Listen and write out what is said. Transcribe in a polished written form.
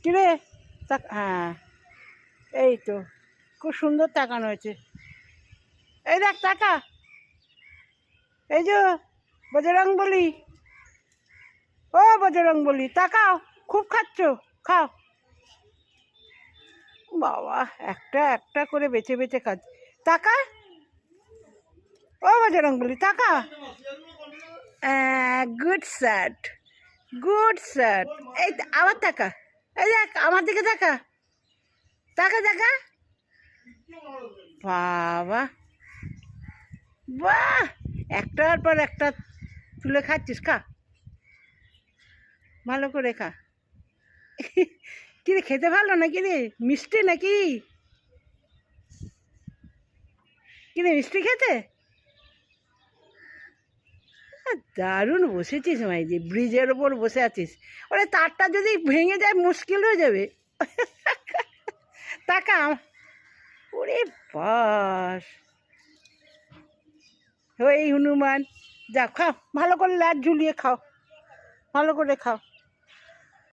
কিরে হ্যাঁ, এই তো খুব সুন্দর তাকানো হয়েছে। এই দেখ তাকা, এই যে বজরংবলী, ও বজরংবলী তাকাও, খুব খাচ্ছ, খাও। বাবা একটা একটা করে বেছে বেছে খাচ্ছে। তাকা, ও বজরংবলী তাকা। Good shirt, good shirt. এই আবার তাকা, এই দেখ আমার দিকে তাকা, তাকা তাকা। বাবা বাহ, একটার পর একটা তুলে খাচ্ছিস, খা ভালো করে খা। কিরে খেতে ভালো নাকি রে, মিষ্টি নাকি? কিরে মিষ্টি খেতে? দারুণ বসেছিস মাইজি, ব্রিজের ওপর বসে আছিস। ওরে তারটা যদি ভেঙে যায় মুশকিল হয়ে যাবে। তাকা, ওরে বাস, ওই হনুমান। যা খাও, ভালো করে লাট ঝুলিয়ে খাও, ভালো করে খাও।